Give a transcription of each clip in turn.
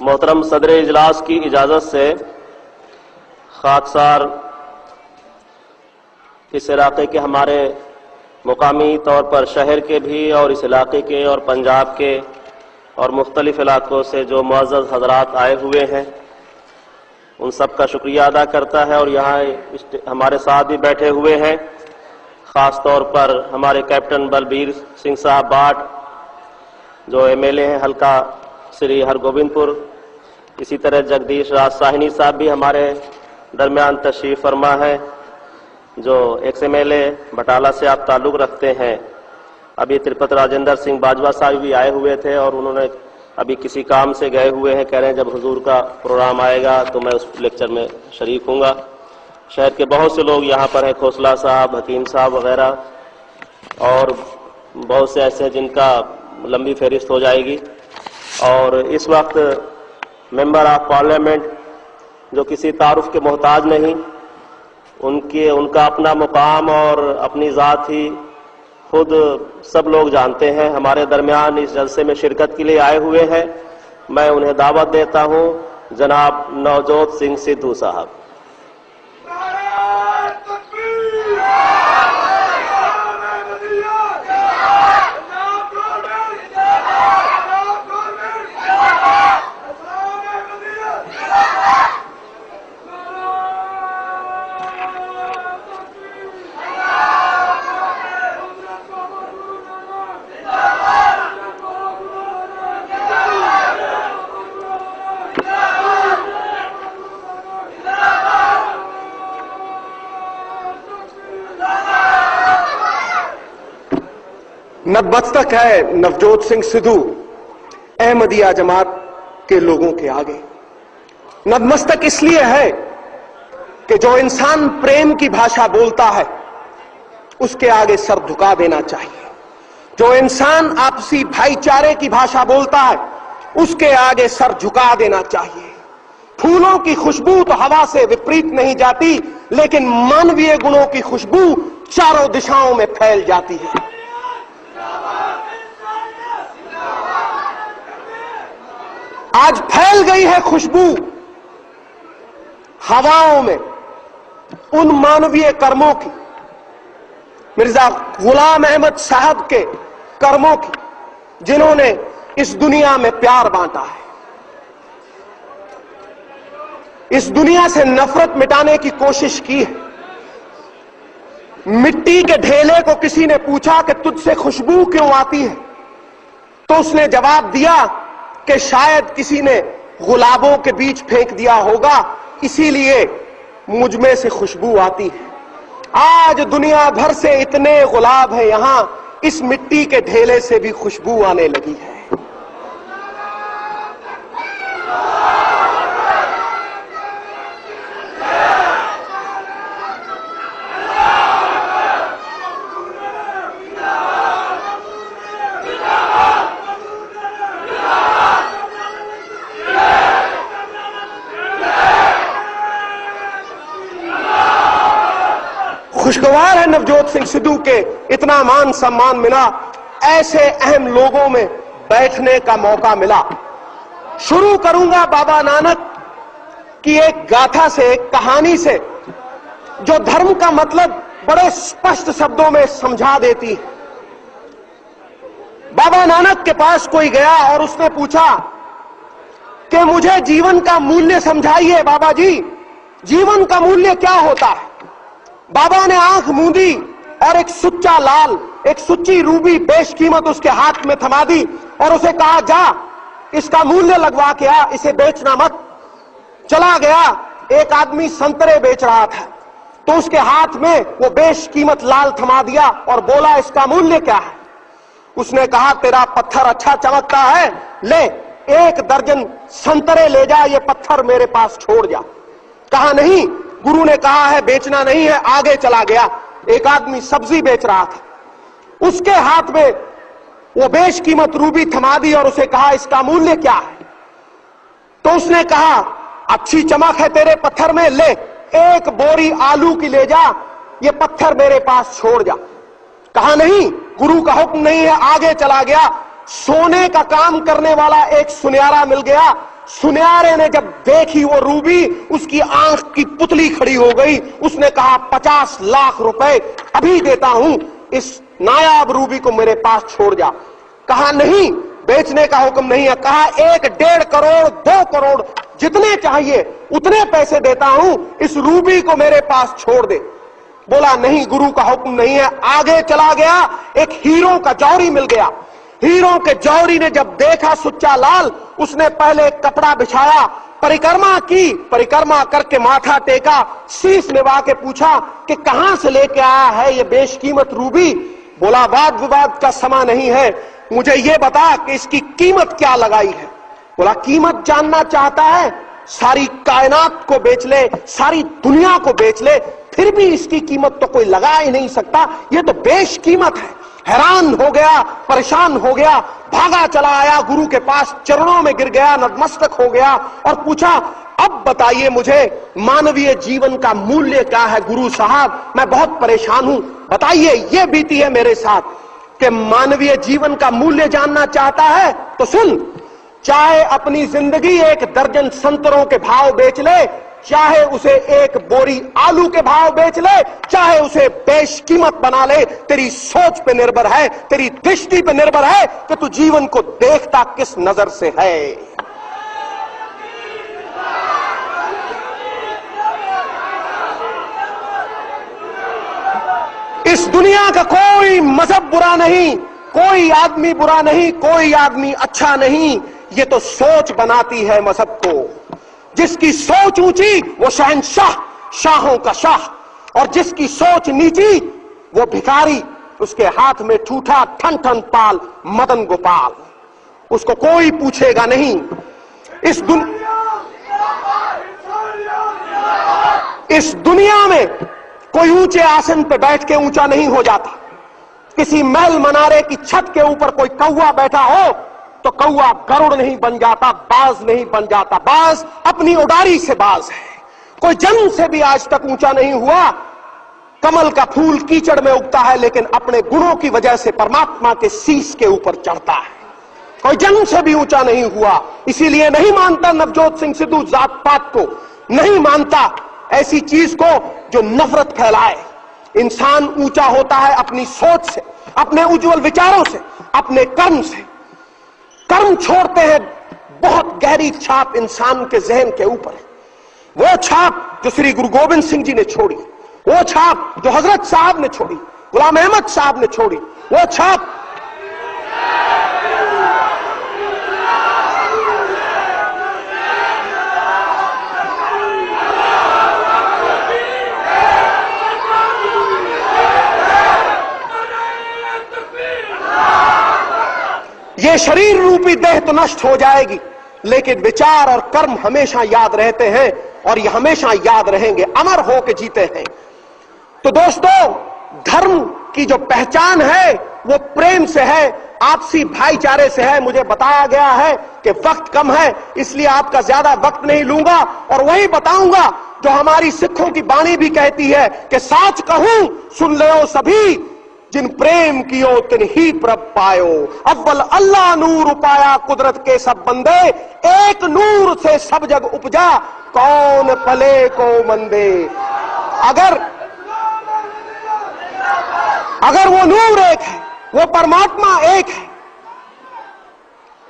मोहतरम सदर इजलास की इजाज़त से खाकसार इस इलाके के हमारे मुकामी तौर पर शहर के भी और इस इलाके के और पंजाब के और मुख्तलिफ इलाकों से जो मुअज़्ज़ज़ हज़रात आए हुए हैं उन सब का शुक्रिया अदा करता है। और यहाँ हमारे साथ भी बैठे हुए हैं, ख़ास तौर पर हमारे कैप्टन बलबीर सिंह साहब बाट जो MLA हैं हल्का श्री हरगोबिंदपुर, इसी तरह जगदीश राज साहनी साहब भी हमारे दरमियान तशरीफ़ फरमा है जो XMLA बटाला से आप ताल्लुक़ रखते हैं। अभी तिरुपति राजेंद्र सिंह बाजवा साहब भी आए हुए थे और उन्होंने अभी किसी काम से गए हुए हैं, कह रहे हैं जब हुजूर का प्रोग्राम आएगा तो मैं उस लेक्चर में शरीक हूँगा। शहर के बहुत से लोग यहाँ पर हैं, खोसला साहब, हकीम साहब वगैरह, और बहुत से ऐसे हैं जिनका लंबी फहरिस्त हो जाएगी। और इस वक्त मेंबर ऑफ पार्लियामेंट जो किसी तारुफ के मोहताज नहीं, उनका अपना मुकाम और अपनी ज़ात ही खुद सब लोग जानते हैं, हमारे दरमियान इस जलसे में शिरकत के लिए आए हुए हैं। मैं उन्हें दावत देता हूं, जनाब नवजोत सिंह सिद्धू साहब। नतमस्तक है नवजोत सिंह सिद्धू अहमदिया जमात के लोगों के आगे। नतमस्तक इसलिए है कि जो इंसान प्रेम की भाषा बोलता है उसके आगे सर झुका देना चाहिए। जो इंसान आपसी भाईचारे की भाषा बोलता है उसके आगे सर झुका देना चाहिए। फूलों की खुशबू तो हवा से विपरीत नहीं जाती, लेकिन मानवीय गुणों की खुशबू चारों दिशाओं में फैल जाती है। आज फैल गई है खुशबू हवाओं में उन मानवीय कर्मों की, मिर्जा गुलाम अहमद साहब के कर्मों की, जिन्होंने इस दुनिया में प्यार बांटा है, इस दुनिया से नफरत मिटाने की कोशिश की है। मिट्टी के ढेले को किसी ने पूछा कि तुझसे खुशबू क्यों आती है, तो उसने जवाब दिया कि शायद किसी ने गुलाबों के बीच फेंक दिया होगा, इसीलिए मुझ में से खुशबू आती है। आज दुनिया भर से इतने गुलाब हैं यहां, इस मिट्टी के ढेले से भी खुशबू आने लगी है। खुशगवार है नवजोत सिंह सिद्धू के इतना मान सम्मान मिला, ऐसे अहम लोगों में बैठने का मौका मिला। शुरू करूंगा बाबा नानक की एक गाथा से, एक कहानी से, जो धर्म का मतलब बड़े स्पष्ट शब्दों में समझा देती है। बाबा नानक के पास कोई गया और उसने पूछा कि मुझे जीवन का मूल्य समझाइए बाबा जी, जीवन का मूल्य क्या होता है। बाबा ने आंख मूंदी और एक सुच्चा लाल, एक सुच्ची रूबी बेशकीमत उसके हाथ में थमा दी और उसे कहा, जा इसका मूल्य लगवा के आ, इसे बेचना मत। चला गया। एक आदमी संतरे बेच रहा था तो उसके हाथ में वो बेशकीमत लाल थमा दिया और बोला, इसका मूल्य क्या है। उसने कहा, तेरा पत्थर अच्छा चमकता है, ले 1 दर्जन संतरे ले जा, ये पत्थर मेरे पास छोड़ जा। कहा नहीं, गुरु ने कहा है बेचना नहीं है। आगे चला गया। एक आदमी सब्जी बेच रहा था, उसके हाथ में वो बेशकीमत रूबी थमा दी और उसे कहा, इसका मूल्य क्या है। तो उसने कहा, अच्छी चमक है तेरे पत्थर में, ले 1 बोरी आलू की ले जा, ये पत्थर मेरे पास छोड़ जा। कहा नहीं, गुरु का हुक्म नहीं है। आगे चला गया। सोने का काम करने वाला एक सुनियारा मिल गया। सुनयारे ने जब देखी वो रूबी, उसकी आंख की पुतली खड़ी हो गई। उसने कहा 50 लाख रुपए अभी देता हूं, इस नायाब रूबी को मेरे पास छोड़ जा। कहा नहीं, बेचने का हुक्म नहीं है। कहा 1, 1.5 करोड़, 2 करोड़, जितने चाहिए उतने पैसे देता हूं, इस रूबी को मेरे पास छोड़ दे। बोला नहीं, गुरु का हुक्म नहीं है। आगे चला गया, एक हीरो का जौहरी मिल गया। हीरो के जौहरी ने जब देखा सुच्चा लाल, उसने पहले कपड़ा बिछाया, परिक्रमा की, परिक्रमा करके माथा टेका, शीश निभा के पूछा कि कहां से लेके आया है ये बेशकीमत रूबी। बोला वाद विवाद का समय नहीं है, मुझे ये बता कि इसकी कीमत क्या लगाई है। बोला कीमत जानना चाहता है, सारी कायनात को बेच ले, सारी दुनिया को बेच ले, फिर भी इसकी कीमत तो कोई लगा ही नहीं सकता, ये तो बेशकीमत है। हैरान हो गया, परेशान हो गया, भागा चला आया गुरु के पास, चरणों में गिर गया, नतमस्तक हो गया और पूछा अब बताइए मुझे मानवीय जीवन का मूल्य क्या है गुरु साहब, मैं बहुत परेशान हूं, बताइए, ये बीती है मेरे साथ कि मानवीय जीवन का मूल्य जानना चाहता है तो सुन, चाहे अपनी जिंदगी 1 दर्जन संतरों के भाव बेच ले, चाहे उसे 1 बोरी आलू के भाव बेच ले, चाहे उसे बेशकीमत बना ले, तेरी सोच पे निर्भर है, तेरी दृष्टि पे निर्भर है कि तू जीवन को देखता किस नजर से है। इस दुनिया का कोई मजहब बुरा नहीं, कोई आदमी बुरा नहीं, कोई आदमी अच्छा नहीं, ये तो सोच बनाती है मजहब को। जिसकी सोच ऊंची वो शहंशाह, शाहों का शाह, और जिसकी सोच नीची वो भिखारी, उसके हाथ में ठूठा ठन ठन पाल मदन गोपाल, उसको कोई पूछेगा नहीं। इस दुनिया में कोई ऊंचे आसन पे बैठ के ऊंचा नहीं हो जाता। किसी महल मनारे की छत के ऊपर कोई कौवा बैठा हो तो कौवा गरुड़ नहीं बन जाता, बाज नहीं बन जाता। बाज अपनी उडारी से बाज है। कोई जन्म से भी आज तक ऊंचा नहीं हुआ। कमल का फूल कीचड़ में उगता है लेकिन अपने गुणों की वजह से परमात्मा के शीश के ऊपर चढ़ता है। कोई जन्म से भी ऊंचा नहीं हुआ। इसीलिए नहीं मानता नवजोत सिंह सिद्धू जात पात को, नहीं मानता ऐसी चीज को जो नफरत फैलाए। इंसान ऊंचा होता है अपनी सोच से, अपने उज्जवल विचारों से, अपने कर्म से। कर्म छोड़ते हैं, बहुत गहरी छाप इंसान के जहन के ऊपर है। वो छाप जो श्री गुरु गोविंद सिंह जी ने छोड़ी, वो छाप जो हजरत साहब ने छोड़ी, गुलाम अहमद साहब ने छोड़ी, वो छाप ये शरीर रूपी देह तो नष्ट हो जाएगी, लेकिन विचार और कर्म हमेशा याद रहते हैं और ये हमेशा याद रहेंगे, अमर होकर जीते हैं। तो दोस्तों, धर्म की जो पहचान है वो प्रेम से है, आपसी भाईचारे से है। मुझे बताया गया है कि वक्त कम है, इसलिए आपका ज्यादा वक्त नहीं लूंगा और वही बताऊंगा जो हमारी सिखों की बाणी भी कहती है कि साच कहूं सुन लो सभी, जिन प्रेम कियो तिन ही प्रभ पायो। अव्वल अल्लाह नूर उपाया कुदरत के सब बंदे, एक नूर से सब जग उपजा, कौन पले को मंदे। अगर वो नूर एक है, वो परमात्मा एक है,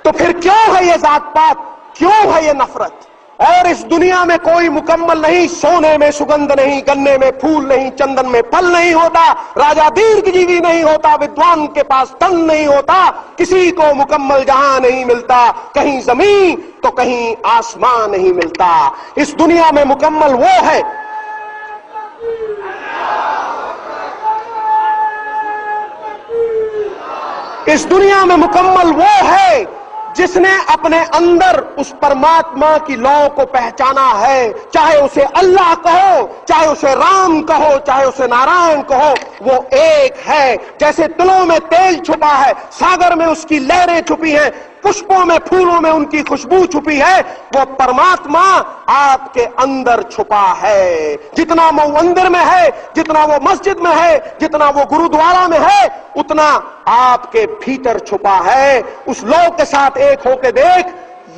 तो फिर क्यों है ये जात पात, क्यों है ये नफरत। और इस दुनिया में कोई मुकम्मल नहीं, सोने में सुगंध नहीं, गन्ने में फूल नहीं, चंदन में फल नहीं होता, राजा दीर्घजीवी नहीं होता, विद्वान के पास तन नहीं होता, किसी को मुकम्मल जहां नहीं मिलता, कहीं जमीन तो कहीं आसमान नहीं मिलता। इस दुनिया में मुकम्मल वो है इस दुनिया में मुकम्मल वो है जिसने अपने अंदर उस परमात्मा की लौ को पहचाना है। चाहे उसे अल्लाह कहो, चाहे उसे राम कहो, चाहे उसे नारायण कहो, वो एक है। जैसे तिलों में तेल छुपा है, सागर में उसकी लहरें छुपी हैं, पुष्पों में फूलों में उनकी खुशबू छुपी है, वो परमात्मा आपके अंदर छुपा है। जितना वो मंदिर में है, जितना वो मस्जिद में है, जितना वो गुरुद्वारा में है, उतना आपके भीतर छुपा है। उस लोक के साथ एक होके देख,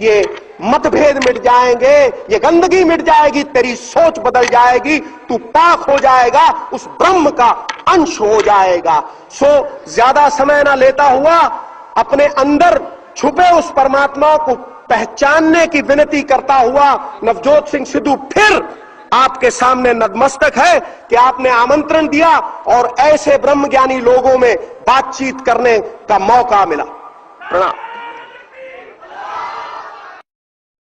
ये मतभेद मिट जाएंगे, ये गंदगी मिट जाएगी, तेरी सोच बदल जाएगी, तू पाक हो जाएगा, उस ब्रह्म का अंश हो जाएगा। सो ज्यादा समय ना लेता हुआ अपने अंदर छुपे उस परमात्मा को पहचानने की विनती करता हुआ नवजोत सिंह सिद्धू फिर आपके सामने नतमस्तक है कि आपने आमंत्रण दिया और ऐसे ब्रह्मज्ञानी लोगों में बातचीत करने का मौका मिला। प्रणाम।